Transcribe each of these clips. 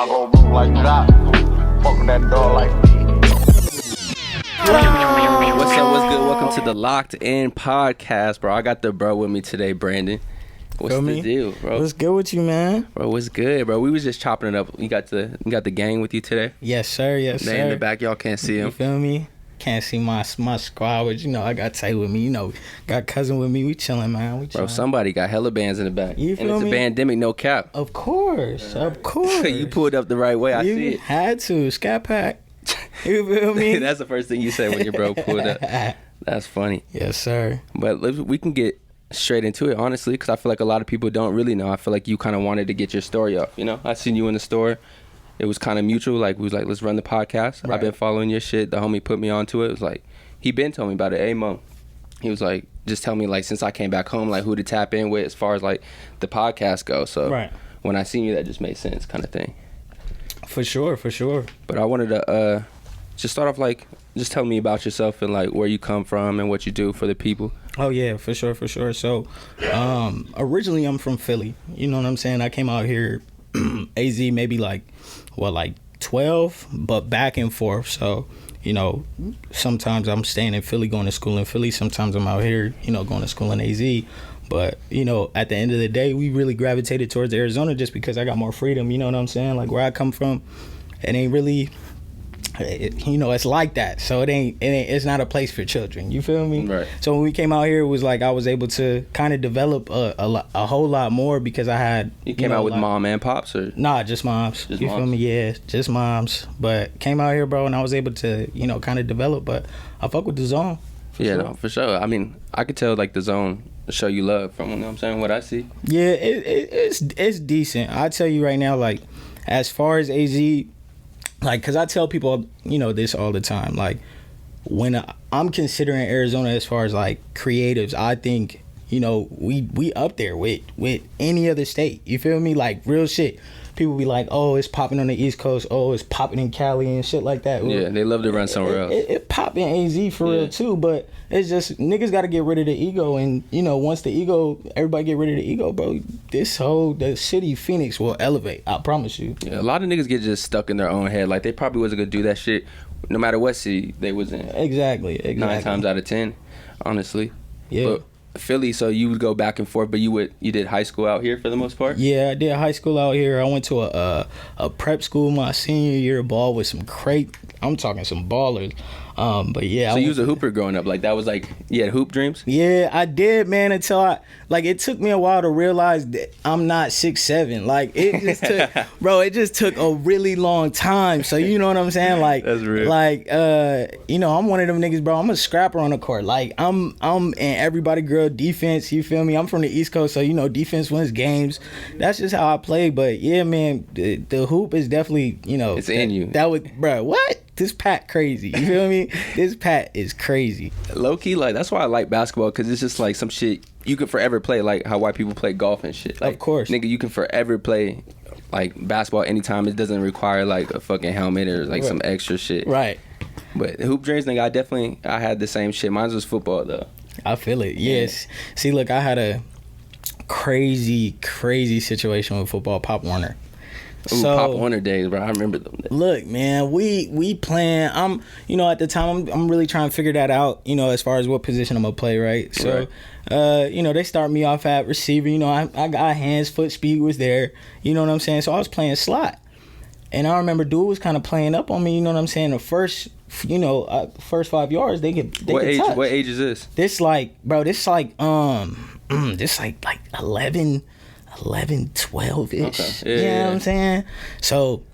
I go move like that. Fuck that door like What's up? What's good? Welcome to the Locked In Podcast, bro. I got the bro with me today, Brandon. What's the deal, bro? What's good with you, man? Bro, what's good, bro? We was just chopping it up. You got the gang with you today? Yes, sir. Yes, they sir. in the back, y'all can't see him. You feel me? Can't see my squad, but I got Tay with me. Got cousin with me. We chilling, man. We chilling. Bro, somebody got hella bands in the back. You feel and it's me? a Bandemic, no cap. Of course. You pulled up the right way. I see it. Had to. Scat pack. You feel me? That's the first thing you say when your bro pulled up. That's funny. Yes, sir. But we can get straight into it, honestly, because I feel like a lot of people don't really know. I feel like you kind of wanted to get your story up. I seen you in the store. It was kind of mutual. Like, we was like, let's run the podcast. Right. I've been following your shit. The homie put me onto it. It was like, he been told me about it. Hey, Mo. He was like, just tell me, like, since I came back home, like, who to tap in with as far as, like, the podcast goes. So right. When I seen you, that just made sense kind of thing. For sure. But I wanted to just start off, like, just tell me about yourself and, like, where you come from and what you do for the people. Oh, yeah, for sure. So, originally, I'm from Philly. You know what I'm saying? I came out here, AZ, maybe, like 12, but back and forth. So, sometimes I'm staying in Philly, going to school in Philly. Sometimes I'm out here, going to school in AZ. But, at the end of the day, we really gravitated towards Arizona just because I got more freedom. You know what I'm saying? Like, where I come from, it ain't really... it's like that, so it's not a place for children. You feel me? Right. So when we came out here, it was like I was able to kind of develop a whole lot more because I had. You came out with mom and pops, or nah, just moms. Just you moms? feel me? Yeah, just moms. But came out here, bro, and I was able to kind of develop. But I fuck with the zone. For sure. I mean, I could tell like the zone show you love from what I'm saying, what I see. Yeah, it's decent. I tell you right now, like as far as AZ. Like, because I tell people, this all the time. Like, when I'm considering Arizona as far as, like, creatives, I think, we up there with any other state. You feel me? Like, real shit. People be like, oh, it's popping on the East Coast. Oh, it's popping in Cali and shit like that. Yeah, they love to run somewhere else. It pop in AZ for real, too. But it's just, niggas got to get rid of the ego. And, once the ego, everybody get rid of the ego, bro, the city, Phoenix, will elevate. I promise you. Yeah, a lot of niggas get just stuck in their own head. Like, they probably wasn't going to do that shit no matter what city they was in. Exactly. 9 times out of 10, honestly. Yeah. But Philly, so you would go back and forth, but you did high school out here for the most part? Yeah, I did high school out here. I went to a prep school my senior year, ball with some I'm talking some ballers. But yeah. So you was a hooper growing up, like that was like, you had hoop dreams? Yeah, I did, man, until it took me a while to realize that I'm not 6'7". Like it just took a really long time. So you know what I'm saying? Like, that's real. Like, I'm one of them niggas, bro. I'm a scrapper on the court. Like I'm in everybody girl defense, you feel me? I'm from the East Coast, so defense wins games. That's just how I play. But yeah, man, the hoop is definitely, it's in you. That was, bro, what? This Pat crazy. You feel me? This Pat is crazy. Low key, like, that's why I like basketball, because it's just like some shit you can forever play, like how white people play golf and shit. Like, of course. Nigga, you can forever play like basketball anytime. It doesn't require like a fucking helmet or like some extra shit. Right. But hoop dreams, nigga, I had the same shit. Mine was football though. I feel it. Yes. See, look, I had a crazy situation with football. Pop Warner. Ooh, so, Pop Warner days, bro. I remember them days. Look, man, we playing. I'm, at the time, I'm really trying to figure that out. As far as what position I'm gonna play, right? So, they start me off at receiver. I got hands, foot speed was there. You know what I'm saying? So I was playing slot, and I remember dude was kind of playing up on me. You know what I'm saying? The first 5 yards, they get touch. What age is this? This like 11, 12-ish. Okay. Yeah, you know what I'm saying? So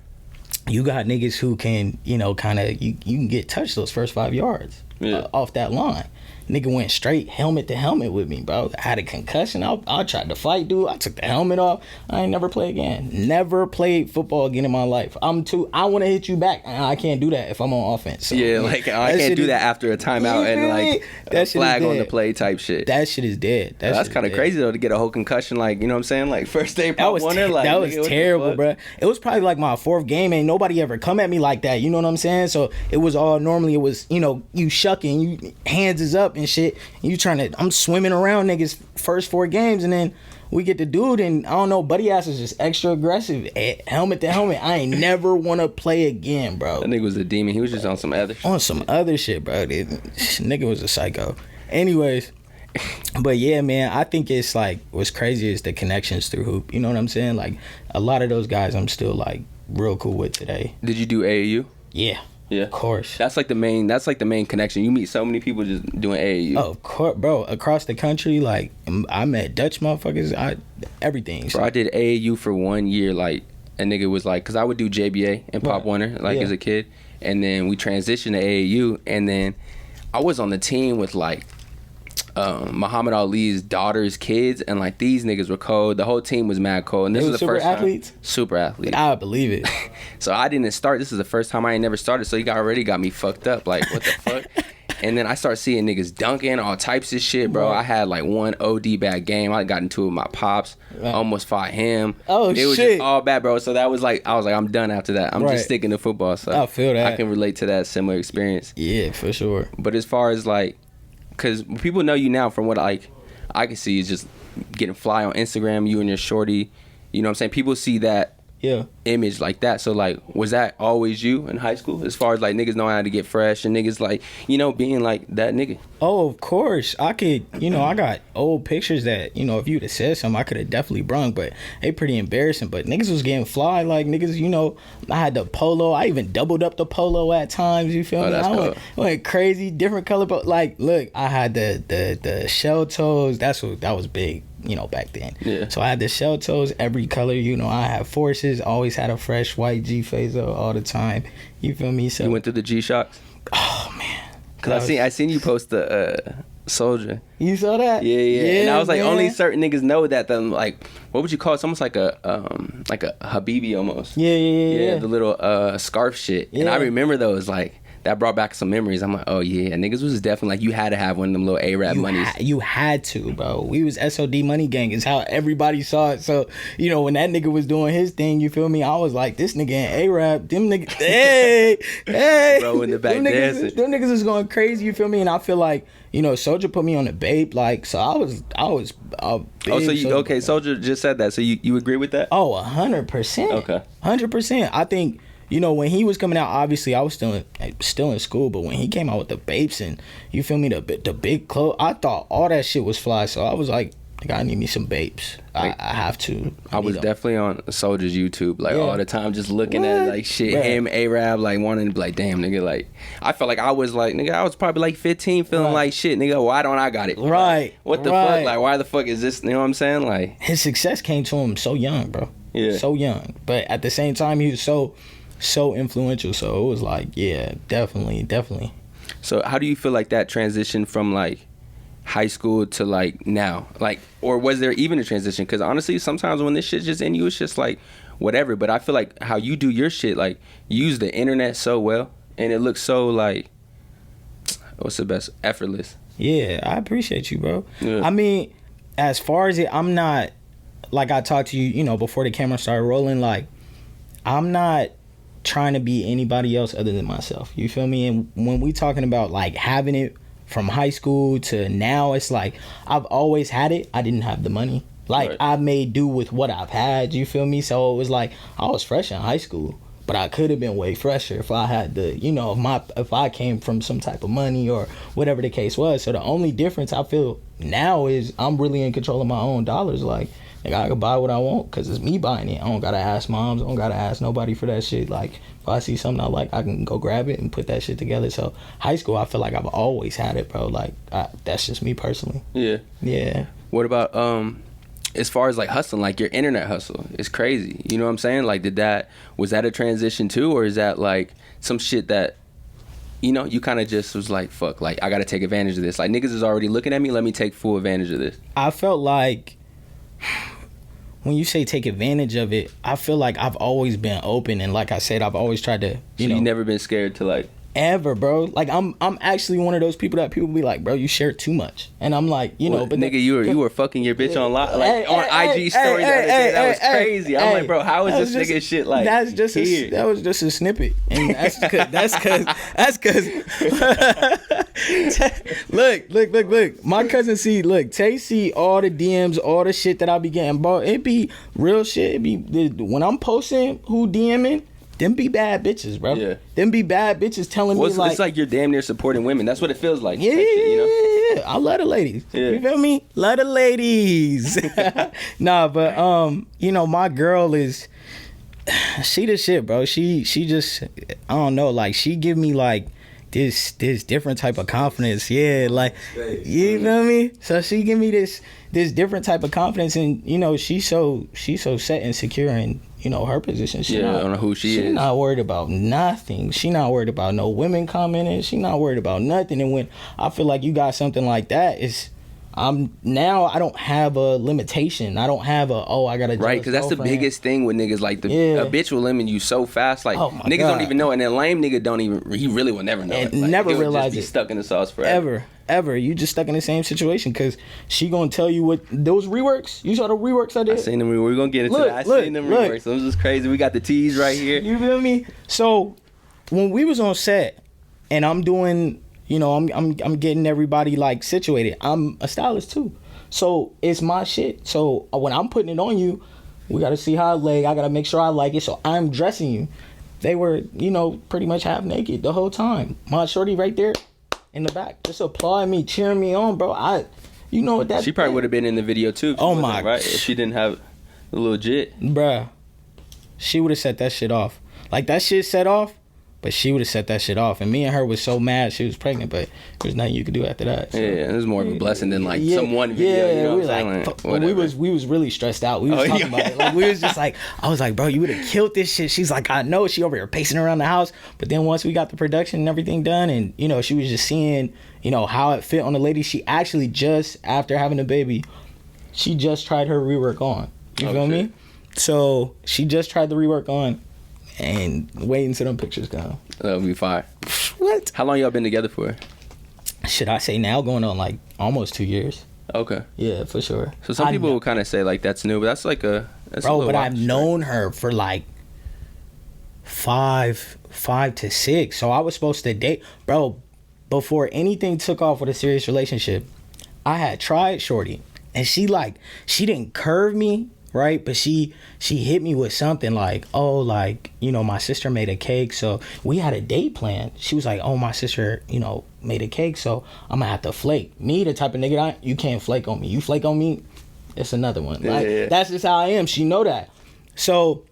you got niggas who can, kind of, you can get touched those first 5 yards off that line. Nigga went straight helmet to helmet with me, bro. I had a concussion. I tried to fight, dude. I took the helmet off. I ain't never play again. Never played football again in my life. I want to hit you back. I can't do that if I'm on offense. So, yeah, like I can't do that after a timeout and like that a flag on the play type shit. That shit is dead. That's kind of crazy though, to get a whole concussion. Like, you know what I'm saying? Like first day Pop Warner. That was terrible, bro. It was probably like my 4th game. Ain't nobody ever come at me like that. You know what I'm saying? So it was all normally. It was you shucking. You hands is up and shit. And you trying to, I'm swimming around niggas first 4 games, and then we get the dude, and I don't know, buddy ass is just extra aggressive. Helmet to helmet. I ain't never want to play again, bro. That nigga was a demon. He was just on some other shit. On some other shit, bro. Nigga was a psycho. Anyways, but yeah, man, I think it's like, what's crazy is the connections through hoop. You know what I'm saying? Like, a lot of those guys I'm still like real cool with today. Did you do AAU? Yeah. Yeah, of course. That's like the main connection. You meet so many people just doing AAU. Oh, of course, bro. Across the country, like, I met Dutch motherfuckers. Everything. Bro, I did AAU for 1 year. Like, a nigga was like, cause I would do JBA and Pop Warner as a kid, and then we transitioned to AAU, and then I was on the team with like Muhammad Ali's daughter's kids, and like these niggas were cold. The whole team was mad cold, and this was the first athletes? Time. Super athletes. I believe it. So I didn't start. This is the first time I ain't never started. So he already got me fucked up. Like, what the fuck? And then I start seeing niggas dunking, all types of shit, bro. I had like one OD bad game. I got into it with my pops. Almost fought him. Oh, it was shit. just all bad, bro. So that was like, I was like, I'm done after that. I'm just sticking to football. So I feel that. I can relate to that similar experience. Yeah, for sure. But as far as like, because people know you now from what I can see is just getting fly on Instagram, you and your shorty. You know what I'm saying? People see that image like that. So like, was that always you in high school? As far as like niggas knowing how to get fresh and niggas like, you know, being like that nigga? Oh, of course. I could, you know, I got old pictures that, you know, if you'd have said something, I could have definitely brung, but they pretty embarrassing. But niggas was getting fly. Like, niggas, you know, I had the polo. I even doubled up the polo at times, you feel me? I went crazy, different color, but like, look, I had the shell toes. That was big, you know, back then. Yeah. So I had the shell toes, every color, you know. I had forces, always had a fresh white G phaser all the time. You feel me? So you went through the G Shocks? Oh man. Cause I seen you post the Soldier. You saw that? Yeah. And I was like, man. Only certain niggas know that. Then like, what would you call it? It's almost like a Habibi almost. Yeah. The little scarf shit. Yeah. And I remember those like. That brought back some memories. I'm like, oh yeah, niggas was definitely like, you had to have one of them little A-Rap monies. You had to, bro. We was SOD Money Gang is how everybody saw it. So, you know, when that nigga was doing his thing, you feel me? I was like, this nigga in A-Rap, them niggas, hey. Bro, in the back dancing. Them niggas is going crazy, you feel me? And I feel like, you know, Soldier put me on the babe, like, so I was a big Soldier just said that. So you agree with that? Oh, 100%. Okay. 100%. I think, you know, when he was coming out, obviously I was still in school, but when he came out with the Bapes and, you feel me, the big clothes, I thought all that shit was fly. So I was like, I need me some Bapes. I have to. I was definitely on Soldier's YouTube like all the time, just looking at like shit, him, A-Rap, like wanting to be like, damn nigga, like I felt like I was like, nigga, I was probably like 15 feeling like shit, nigga, why don't I got it? Right. Like, what the fuck? Like, why the fuck is this? You know what I'm saying? Like, his success came to him so young, bro. Yeah. So young. But at the same time, he was so influential. So it was like, yeah, definitely. So how do you feel like that transition from like high school to like now, like, or was there even a transition? Because honestly, sometimes when this shit's just in you, it's just like whatever. But I feel like how you do your shit, like you use the internet so well and it looks so like, what's the best, effortless. Yeah, I appreciate you, bro. Yeah. I mean, as far as it, I'm not, like I talked to you, you know, before the camera started rolling, like I'm not trying to be anybody else other than myself. You feel me? And when we talking about like having it from high school to now, it's like I've always had it. I didn't have the money. Like I made do with what I've had. You feel me? So it was like I was fresh in high school, but I could have been way fresher if I had the, you know, if I came from some type of money or whatever the case was. So the only difference I feel now is I'm really in control of my own dollars. Like I can buy what I want because it's me buying it. I don't gotta ask moms. I don't gotta ask nobody for that shit. Like if I see something I like, I can go grab it and put that shit together. So high school, I feel like I've always had it, bro. Like that's just me personally. Yeah. What about as far as like hustling, like your internet hustle? It's crazy. You know what I'm saying? Like was that a transition too, or is that like some shit that, you know, you kind of just was like, fuck, like I gotta take advantage of this. Like niggas is already looking at me. Let me take full advantage of this. I felt like when you say take advantage of it, I feel like I've always been open, and like I said, I've always tried to, you know, never been scared to like ever, bro. Like I'm actually one of those people that people be like, bro, you share too much, and I'm like, you know, but nigga, you were fucking your bitch on on IG story the other day. That was crazy. I'm like, bro, how is this nigga shit like? That was just a snippet, and that's cause Look. My cousin see, look, Tay see all the DMs, all the shit that I be getting, bro. It be real shit. It be when I'm posting who DMing, them be bad bitches, bro. Yeah. Them be bad bitches telling me like, it's like you're damn near supporting women. That's what it feels like. yeah, That shit, you know? yeah. I love the ladies. Yeah. You feel me? Love the ladies. Nah, but you know, my girl is, she the shit, bro. She just, I don't know, like she give me like this different type of confidence. Yeah, like you feel me? So she give me this different type of confidence, and you know, she's so set and secure in, you know, her position. I don't know who she is. She not worried about nothing. She not worried about no women commenting. She not worried about nothing. And when I feel like you got something like that, I don't have a limitation. I don't have I gotta right, because that's the biggest thing with niggas. Like a bitch will limit you so fast. Like niggas don't even know, and then lame nigga don't even. He really will never know. And it. Like, never realize just be it. stuck in the sauce forever. Ever. You just stuck in the same situation because she gonna tell you what those reworks. You saw the reworks I did. I seen them. We're gonna get into that. I seen them reworks. Those is crazy. We got the teas right here. You feel me? So when we was on set, and I'm doing, you know, I'm getting everybody like situated. I'm a stylist too. So it's my shit. So when I'm putting it on you, we gotta see how I lay. I gotta make sure I like it. So I'm dressing you. They were, you know, pretty much half naked the whole time. My shorty right there in the back, just applauding me, cheering me on, bro. You know what that? She probably would have been in the video too. Oh my! Right, if she didn't have the little jit, bruh, she would have set that shit off. Like that shit set off. But she would have set that shit off, and me and her was so mad she was pregnant. But there's nothing you could do after that. So. Yeah, it was more of a blessing than like some one video. Yeah, you know we what I'm saying? like, we was really stressed out. We was talking about it. Like we was just like, I was like, bro, you would have killed this shit. She's like, I know. She over here pacing around the house. But then once we got the production and everything done, and you know, she was just seeing, you know, how it fit on the lady. She actually just after having a baby, she just tried her rework on. You feel me? So she just tried the rework on. And wait until them pictures come. That'll be fire. What? How long y'all been together for? Should I say now going on like almost 2 years? Okay. Yeah, for sure. So some people will kind of say like that's new, but that's like a bro. But I've known her for like five to six. So I was supposed to date, bro. Before anything took off with a serious relationship, I had tried shorty, and she didn't curve me. Right, but she hit me with something like, oh, like, you know, my sister made a cake, so we had a date plan. She was like, oh, my sister, you know, made a cake, so I'm gonna have to flake. Me, the type of nigga you can't flake on me. You flake on me, it's another one. Like, that's just how I am. She know that. So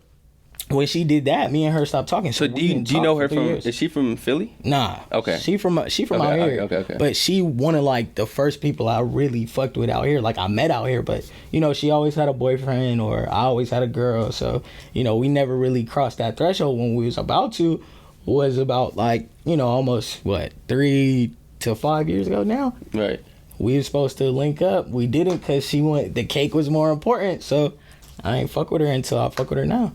when she did that, me and her stopped talking. So do you know her from? Is she from Philly? Nah. Okay. She from out here. Okay. But she one of like the first people I really fucked with out here. Like I met out here, but you know she always had a boyfriend, or I always had a girl. So you know we never really crossed that threshold. When we was about to, was about like, you know, almost 3 to 5 years ago now. Right. We were supposed to link up. We didn't because the cake was more important. So I ain't fuck with her until I fuck with her now.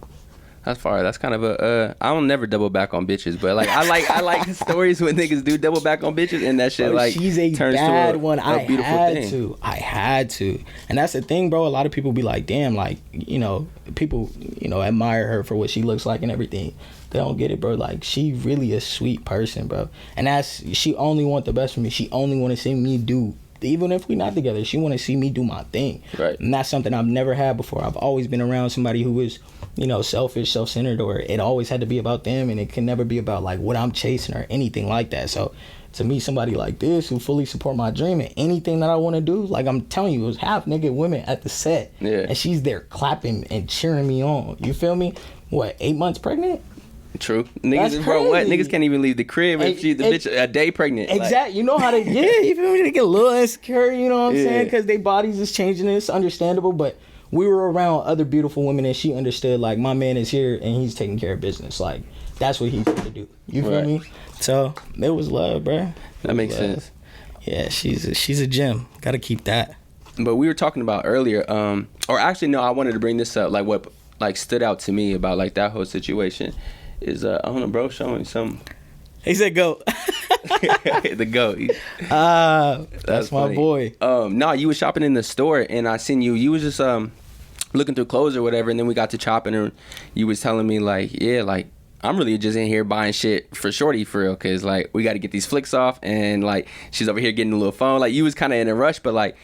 That's fire. That's kind of I don't never double back on bitches, but like I like stories when niggas do double back on bitches, and that shit bro, like she's a turns bad to one. a beautiful thing. I had to, and that's the thing, bro. A lot of people be like, damn, like, you know, people, you know, admire her for what she looks like and everything. They don't get it, bro. Like, she really a sweet person, bro. And she only want the best for me. She only want to see me do. Even if we're not together, she want to see me do my thing. Right. And that's something I've never had before. I've always been around somebody who was, you know, selfish, self-centered, or it always had to be about them, and it can never be about like what I'm chasing or anything like that. So to meet somebody like this who fully support my dream and anything that I want to do, like I'm telling you, it was half naked women at the set. Yeah. And she's there clapping and cheering me on. You feel me? What, 8 months pregnant? True. Niggas, bro, what? Niggas can't even leave the crib if she's the bitch a day pregnant. Exactly. Like. You know how they, you feel me? They get a little insecure, you know what I'm saying? Because their bodies is changing. It's understandable, but we were around other beautiful women, and she understood, like, my man is here, and he's taking care of business. Like, that's what he's here to do. You feel me? So, it was love, bro. That makes sense. Yeah, she's a gem. Gotta keep that. But we were talking about earlier, or actually, no, I wanted to bring this up, like, what, like, stood out to me about, like, that whole situation. Is I don't know, bro, showing some. He said go. The goat. That's my funny. boy. No, you was shopping in the store, and I seen you. You was just looking through clothes or whatever, and then we got to chopping, and you was telling me like, yeah, like I'm really just in here buying shit for shorty for real, cause like we got to get these flicks off, and like she's over here getting a little phone. Like you was kind of in a rush, but like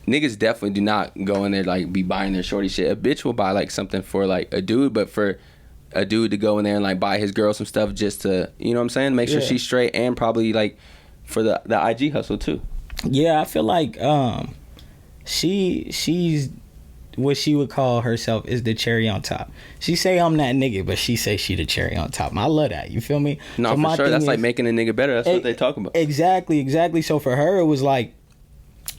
niggas definitely do not go in there like be buying their shorty shit. A bitch will buy like something for like a dude, but for a dude to go in there and like buy his girl some stuff just to, you know what I'm saying, make sure she's straight, and probably like for the IG hustle too. Yeah, I feel like she's what she would call herself is the cherry on top. She say I'm that nigga, but she say she the cherry on top. And I love that. You feel me? No, so for sure. That's like making a nigga better. That's what they talk about. Exactly. So for her, it was like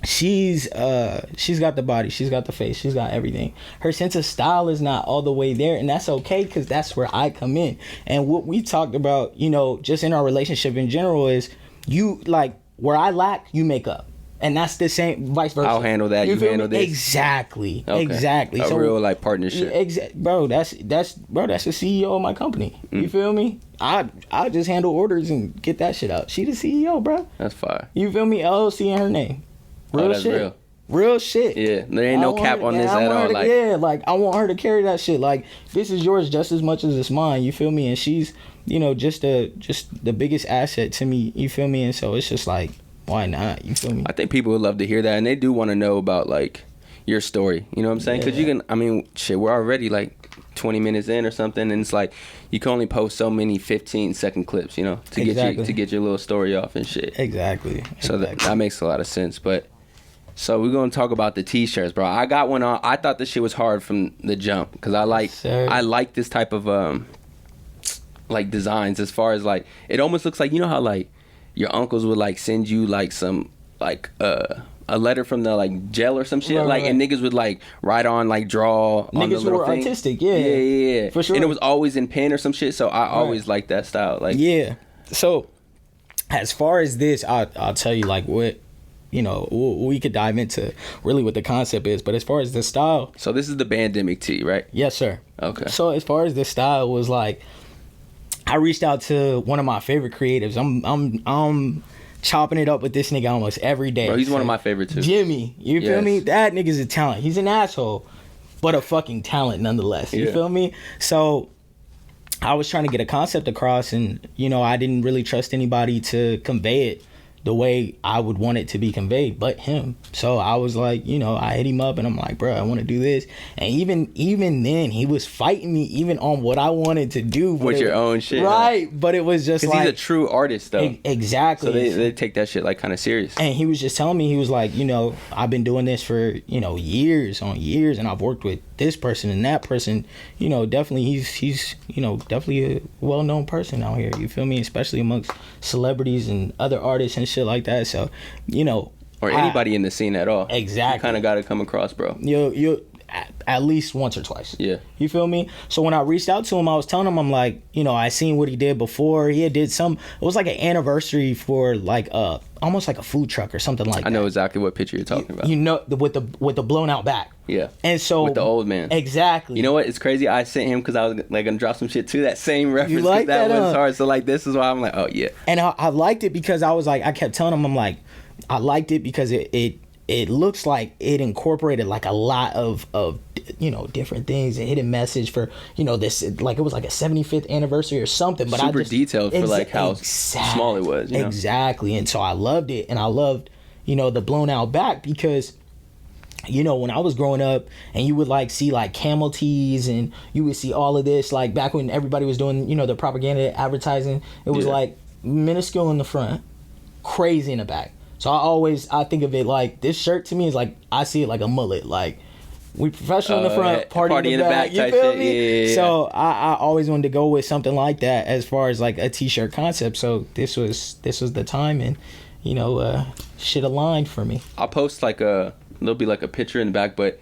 she's got the body, she's got the face, she's got everything. Her sense of style is not all the way there, and that's okay, because that's where I come in. And what we talked about, you know, just in our relationship in general, is you like where I lack, you make up. And that's the same, vice versa. I'll handle that. You handle this. Exactly. Okay. Exactly. A real like partnership. Bro, that's the CEO of my company. You feel me? I just handle orders and get that shit out. She the CEO, bro. That's fire. You feel me? LLC in her name. Real that's shit. Real shit. Yeah, there ain't no cap on this at all. Like, yeah, like I want her to carry that shit. Like this is yours just as much as it's mine. You feel me? And she's, you know, just the biggest asset to me. You feel me? And so it's just like, why not? You feel me? I think people would love to hear that, and they do want to know about like your story. You know what I'm saying? Because you can. I mean, shit, we're already like 20 minutes in or something, and it's like you can only post so many 15-second clips, you know, to get your little story off and shit. Exactly. So that makes a lot of sense. But so we're gonna talk about the t-shirts, bro. I got one on. I thought this shit was hard from the jump because I like this type of like designs, as far as like it almost looks like, you know how like your uncles would like send you like some like a letter from the like jail or some shit, and niggas would like write on like draw niggas on the little were thing. Artistic, yeah, for sure. And it was always in pen or some shit, so I always liked that style. Like So as far as this, I'll tell you like what, you know, we could dive into really what the concept is, but as far as the style, so this is the Bandemic tee, right? Yes, sir. Okay. So as far as the style was like, I reached out to one of my favorite creatives. I'm chopping it up with this nigga almost every day. Bro, he's one of my favorites too. Jimmy, you feel me? That nigga's a talent. He's an asshole, but a fucking talent nonetheless. You feel me? So I was trying to get a concept across, and you know, I didn't really trust anybody to convey it the way I would want it to be conveyed but him. So I was like, you know, I hit him up and I'm like, bro, I want to do this. And even then he was fighting me even on what I wanted to do with your own shit, right? But it was just like, he's a true artist though. Exactly. So they take that shit like kind of serious. And he was just telling me, he was like, you know, I've been doing this for, you know, years on years, and I've worked with this person and that person. You know, definitely he's you know, definitely a well-known person out here. You feel me? Especially amongst celebrities and other artists and shit like that. So, you know, or anybody in the scene at all. Exactly. You kind of got to come across, bro. You at least once or twice. Yeah. You feel me? So when I reached out to him, I was telling him, I'm like, you know, I seen what he did before. He had did some, it was like an anniversary for like almost like a food truck or something like that. I know exactly what picture you're talking about. You know, with the blown out back. Yeah. And so with the old man. Exactly. You know what? It's crazy. I sent him because I was like gonna drop some shit to that same reference. You like that was hard. So like this is why I'm like, oh yeah. And I liked it because I was like, I kept telling him, I'm like, I liked it because it looks like it incorporated like a lot of you know, different things, a hidden message for, you know, this, like it was like a 75th anniversary or something, but super detailed for like how small it was, you know? Exactly. And so I loved it, and I loved, you know, the blown out back because, you know, when I was growing up and you would like see like camel tees and you would see all of this, like back when everybody was doing, you know, the propaganda advertising, it was like minuscule in the front, crazy in the back. So I think of it like this shirt to me is like, I see it like a mullet, like we professional in the front, party in the back, you feel me? Yeah. So I always wanted to go with something like that as far as like a t-shirt concept. So this was the time, and you know, shit aligned for me. I'll post like there'll be like a picture in the back, but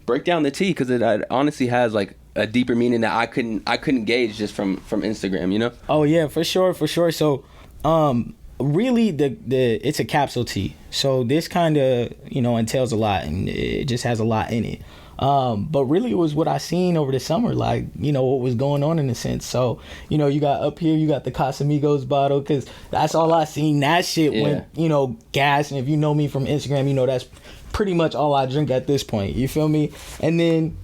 break down the tee because it honestly has like a deeper meaning that I couldn't gauge just from Instagram, you know? Oh yeah, for sure. So really it's a capsule tee, so this kind of, you know, entails a lot, and it just has a lot in it, but really it was what I seen over the summer, like, you know, what was going on in a sense. So, you know, you got up here, you got the Casamigos bottle, because that's all I seen. That shit went, you know, gas, and if you know me from Instagram, you know that's pretty much all I drink at this point, you feel me? And then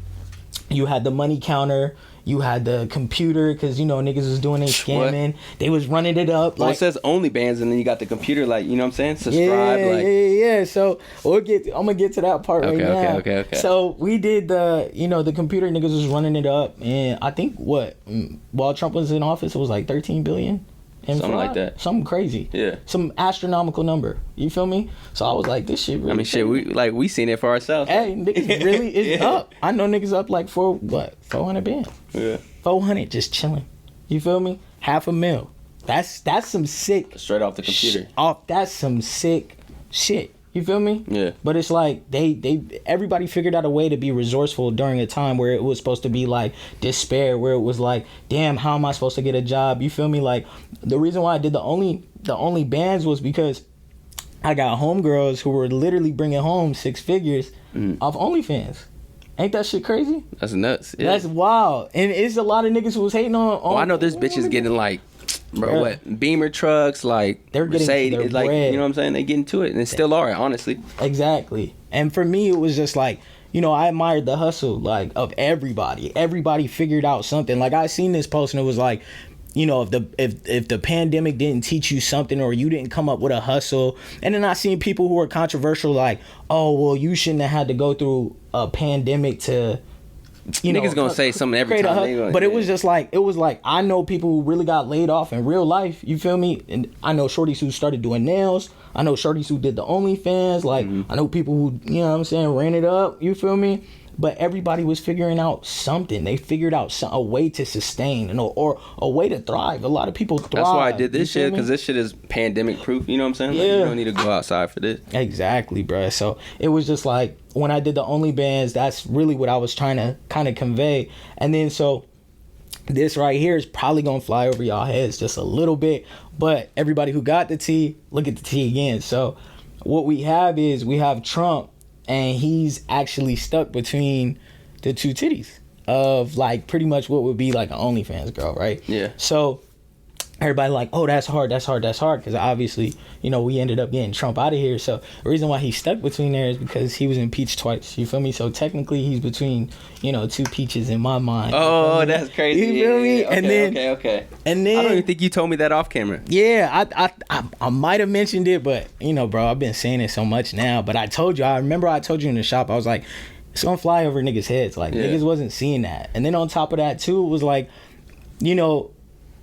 you had the money counter, You had the computer because niggas was doing their scamming. They was running it up. Well, Like, it says OnlyBans, and then you got the computer, like, you know what I'm saying? Subscribe, yeah. So I'm gonna get to that part right now. Okay. So we did the computer niggas was running it up, and I think while Trump was in office, it was like 13 billion. Something like that. Something crazy. Yeah. Some astronomical number. You feel me? So I was like, this shit really. I mean, shit, we seen it for ourselves. Hey, niggas really is up. I know niggas up like 400 bands. Yeah. 400 just chilling. You feel me? $500,000. That's some sick. Straight off the computer. That's some sick shit. You feel me? Yeah. But it's like everybody figured out a way to be resourceful during a time where it was supposed to be like despair, where it was like, damn, how am I supposed to get a job? You feel me? Like the reason why I did the only bands was because I got homegirls who were literally bringing home 6 figures off OnlyFans. Ain't that shit crazy? That's nuts. Yeah. That's wild. And it's a lot of niggas who was hating on. Oh, I know there's bitches getting like, bro, what Beamer trucks, like they're getting Mercedes, their like bread. you know what I'm saying? They getting to it, and they still are, honestly. Exactly. And for me, it was just like, I admired the hustle, like, of everybody. Everybody figured out something. Like, I seen this post, and it was like, if the pandemic didn't teach you something, or you didn't come up with a hustle. And then I seen people who were controversial, like, oh, well, you shouldn't have had to go through a pandemic to. Niggas gonna say something every time. But it was just like, I know people who really got laid off in real life. You feel me? And I know shorties who started doing nails. I know shorties who did the OnlyFans. Like, I know people who, ran it up. You feel me? But everybody was figuring out something. They figured out a way to sustain or a way to thrive. A lot of people thrive. That's why I did this shit, because this shit is pandemic proof. You know what I'm saying? Yeah. Like, you don't need to go outside for this. Exactly, bro. So it was just like, when I did the OnlyFans, that's really what I was trying to kind of convey. And then so this right here is probably going to fly over y'all heads just a little bit. But everybody who got the tea, look at the tea again. So what we have Trump, and he's actually stuck between the two titties of like pretty much what would be like an OnlyFans girl, right? Yeah. So everybody like, oh, that's hard, because obviously, we ended up getting Trump out of here. So the reason why he's stuck between there is because he was impeached twice. You feel me? So technically he's between, two peaches in my mind. Oh, that's crazy. You feel me? Okay, And then I don't even think you told me that off camera. Yeah, I might have mentioned it, but bro, I've been saying it so much now. But I remember I told you in the shop, I was like, it's gonna fly over niggas' heads. Like, niggas wasn't seeing that. And then on top of that too, it was like,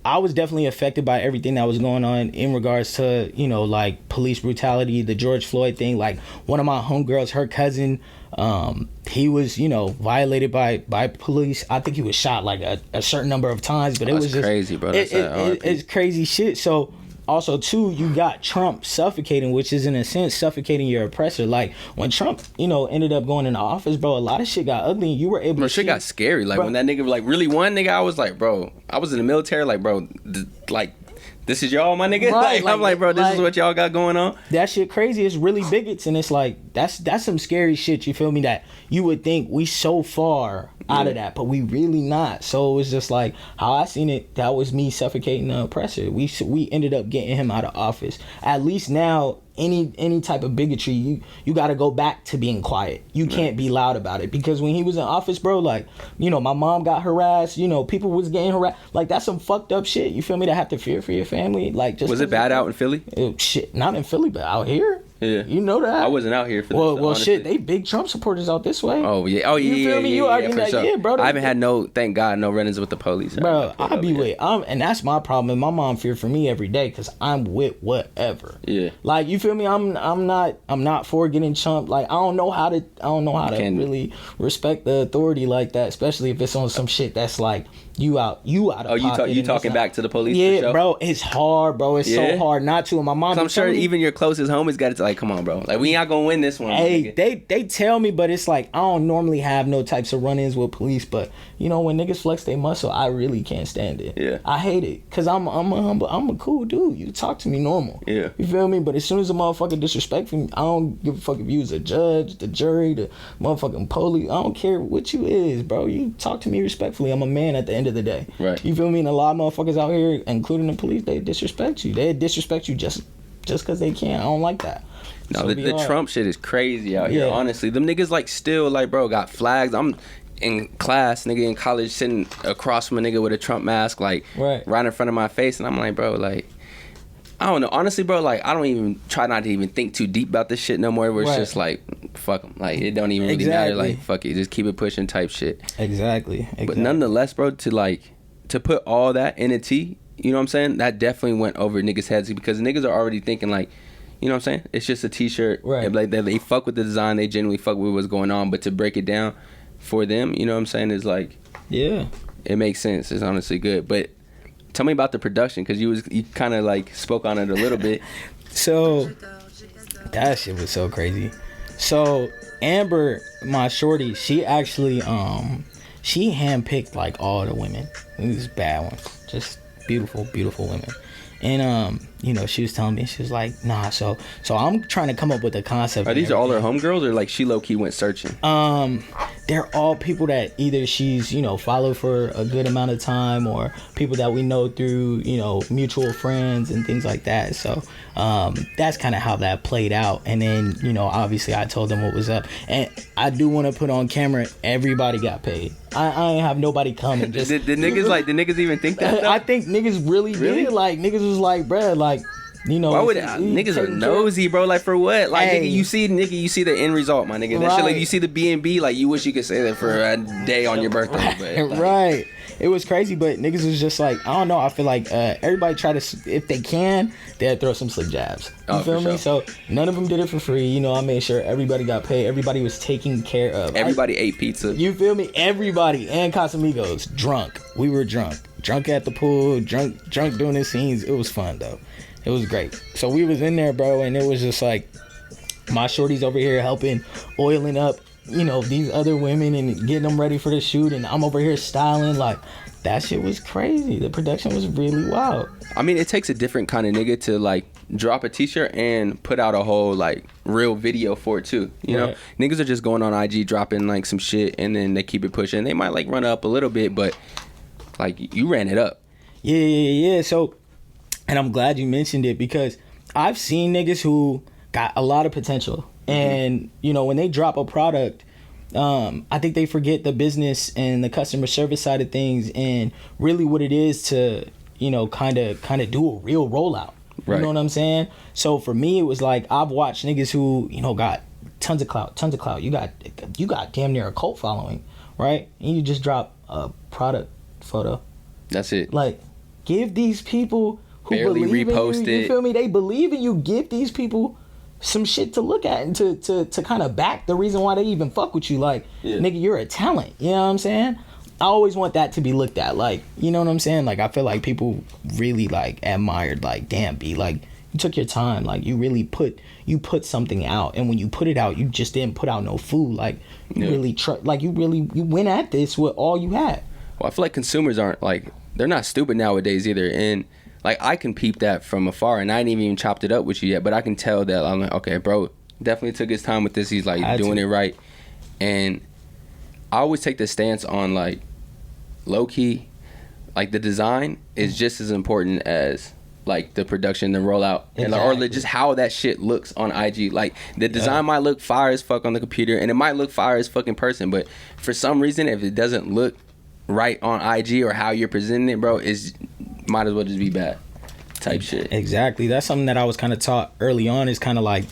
I was definitely affected by everything that was going on in regards to, like police brutality, the George Floyd thing. Like, one of my homegirls, her cousin, he was, violated by police. I think he was shot like a certain number of times, but it was just crazy, bro. It's crazy shit. So also too, you got Trump suffocating, which is in a sense suffocating your oppressor. Like, when Trump, ended up going into office, bro, a lot of shit got ugly, and you were able to shit got scary. Like, bro, when that nigga like really won, nigga, I was like, bro, I was in the military, like, bro, this is y'all, my nigga. Right, I'm like, bro, this is what y'all got going on. That shit crazy. It's really bigots, and it's like that's some scary shit. You feel me? That you would think we so far out of that, but we really not. So it was just like how I seen it. That was me suffocating the oppressor. We ended up getting him out of office. At least now, any type of bigotry, you got to go back to being quiet. You can't be loud about it, because when he was in office, bro, like, my mom got harassed. People was getting harassed. Like, that's some fucked up shit. You feel me? To have to fear for your family. Like, just was it bad out in Philly? Shit, not in Philly, but out here. Yeah, you know that. I wasn't out here for well, this. well, shit, they big Trump supporters out this way. Oh yeah, you feel me? You arguing that, sure. yeah, bro. I haven't had thank God, no run-ins with the police. Bro, I be with, and that's my problem. My mom fear for me every day because I'm with whatever. Yeah, like, you feel me? I'm not for getting chumped. Like, I don't know how to really respect the authority like that, especially if it's on some shit that's like you out of pocket. You talking back to the police? Yeah, for sure? bro, it's hard, bro. It's so hard not to. And my mom, I'm sure even your closest homies got to like, come on, bro. Like, we not gonna win this one. Hey, they tell me, but it's like I don't normally have no types of run-ins with police. But when niggas flex their muscle, I really can't stand it. Yeah, I hate it because I'm a cool dude. You talk to me normal. Yeah, you feel me? But as soon as a motherfucker disrespect me, I don't give a fuck if you was a judge, the jury, the motherfucking police. I don't care what you is, bro. You talk to me respectfully. I'm a man at the end of the day. Right. You feel me? And a lot of motherfuckers out here, including the police, they disrespect you. They disrespect you just because they can. I don't like that. No, so the Trump shit is crazy out here. Honestly, them niggas like still like, bro, got flags. in class, nigga in college, sitting across from a nigga with a Trump mask, like right in front of my face, and I'm like, bro, like, I don't know. Honestly, bro, like, I don't even try not to even think too deep about this shit no more. Where it's just like, fuck them. Like, it don't even really matter. Like, fuck it, just keep it pushing type shit. Exactly. But nonetheless, bro, to put all that in a tee, you know what I'm saying? That definitely went over niggas' heads because niggas are already thinking like, you know what I'm saying? It's just a t-shirt. Right. Like they fuck with the design. They genuinely fuck with what's going on. But to break it down for them, you know what I'm saying, is like, yeah, it makes sense. It's honestly good. But tell me about the production because you kind of like spoke on it a little bit. So that shit was so crazy. So Amber, my shorty, she actually she handpicked like all the women. These bad ones, just beautiful women. And you know, she was telling me, she was like, nah, so I'm trying to come up with a concept. Are these all her homegirls or like she low-key went searching? They're all people that either she's, you know, followed for a good amount of time or people that we know through, you know, mutual friends and things like that. So that's kind of how that played out. And then, you know, obviously I told them what was up. And I do want to put on camera, everybody got paid. I ain't have nobody come and just... did niggas even think that? I think niggas really did. Like, niggas was like, bruh, like, you know, why would niggas are nosy, bro? Like, for what? Like, hey, nigga, you see the end result, my nigga. That right. Shit, like, you see the B&B, like, you wish you could say that for a day on your birthday. But, like, right. It was crazy, but niggas was just like, I don't know. I feel like everybody try to, if they can, they'll throw some slick jabs. You feel me? Sure. So none of them did it for free. You know, I made sure everybody got paid. Everybody was taken care of. Everybody ate pizza. You feel me? Everybody and Casamigos drunk. We were drunk at the pool, drunk doing the scenes. It was fun though. It was great. So we was in there, bro, and it was just like my shorty's over here helping, oiling up, you know, these other women and getting them ready for the shoot, and I'm over here styling. Like, that shit was crazy. The production was really wild. I mean, it takes a different kind of nigga to like drop a t-shirt and put out a whole like real video for it too. You know, niggas are just going on IG dropping like some shit and then they keep it pushing. They might like run up a little bit, but like you ran it up. Yeah. So, and I'm glad you mentioned it because I've seen niggas who got a lot of potential. And, you know, when they drop a product, I think they forget the business and the customer service side of things and really what it is to, you know, kind of do a real rollout. Right. You know what I'm saying? So for me, it was like I've watched niggas who, you know, got tons of clout. You got damn near a cult following, right? And you just drop a product photo. That's it. Like, give these people who barely believe repost in you, you feel me? They believe in you. Give these people some shit to look at and to kind of back the reason why they even fuck with you. Like, nigga, you're a talent. You know what I'm saying? I always want that to be looked at. Like, you know what I'm saying? Like, I feel like people really like admired, like, damn, B, like, you took your time. Like, you really put something out. And when you put it out, you just didn't put out no food. Like, you really you went at this with all you had. Well, I feel like consumers aren't like, they're not stupid nowadays either. And like, I can peep that from afar, and I ain't even chopped it up with you yet, but I can tell that I'm like, okay, bro, definitely took his time with this. He's like doing it right. And I always take the stance on like low key, like the design is just as important as like the production, the rollout, and or just how that shit looks on IG. Like, the design might look fire as fuck on the computer, and it might look fire as fucking person, but for some reason, if it doesn't look right on IG or how you're presenting it, bro, is might as well just be bad type shit. Exactly. That's something that I was kind of taught early on, is kind of like,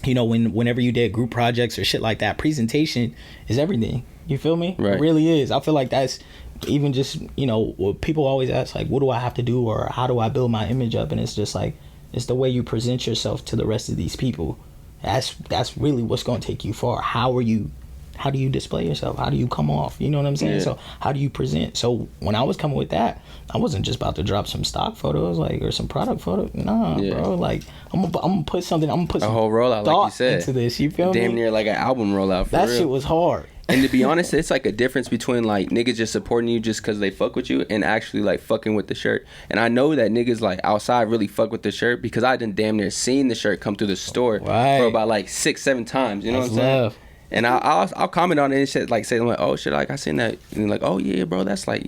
you know, whenever you did group projects or shit like that, presentation is everything. You feel me? Right. It really is. I feel like that's even just, you know, what people always ask, like, what do I have to do or how do I build my image up? And it's just like, it's the way you present yourself to the rest of these people. That's really what's going to take you far. How do you display yourself? How do you come off? You know what I'm saying? Yeah. So how do you present? So when I was coming with that, I wasn't just about to drop some stock photos, like, or some product photos. Nah, bro. Like, I'm gonna put something. I'm gonna put a whole rollout, like you said, into this. You feel me? Damn near like an album rollout. That shit was hard. And to be honest, it's like a difference between like niggas just supporting you just because they fuck with you and actually like fucking with the shirt. And I know that niggas like outside really fuck with the shirt because I done damn near seen the shirt come through the store for about like 6-7 times. You know what I'm saying? And I'll comment on it and shit, like say like, oh shit, like I seen that, and like, oh yeah, bro, that's like,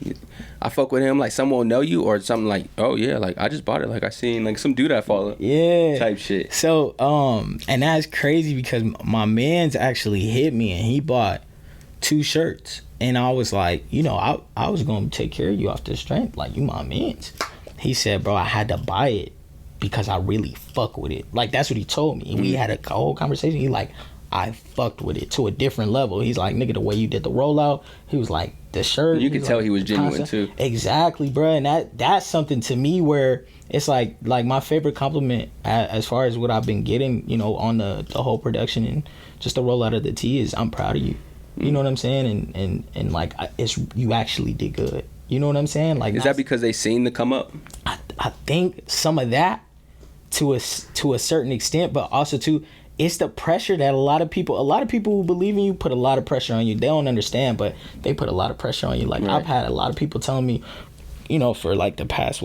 I fuck with him, like someone will know you or something, like, oh yeah, like I just bought it, like I seen like some dude I follow, type shit. So and that's crazy because my man's actually hit me and he bought 2 shirts. And I was like, you know, I was going to take care of you off the strength. Like, you my mans. He said, bro, I had to buy it because I really fuck with it. Like, that's what he told me. And we had a whole conversation. He like, I fucked with it to a different level. He's like, nigga, the way you did the rollout. He was like, the shirt. You could tell he was genuine too. Exactly, bro. And that's something to me where it's like my favorite compliment as far as what I've been getting, you know, on the whole production and just the rollout of the tee is I'm proud of you. You know what I'm saying? And like, it's you actually did good. You know what I'm saying? Like, is that because they seen the come up? I think some of that to a certain extent, but also too, it's the pressure that a lot of people who believe in you put a lot of pressure on you. They don't understand, but they put a lot of pressure on you. Like, right. I've had a lot of people telling me, you know, for like the past,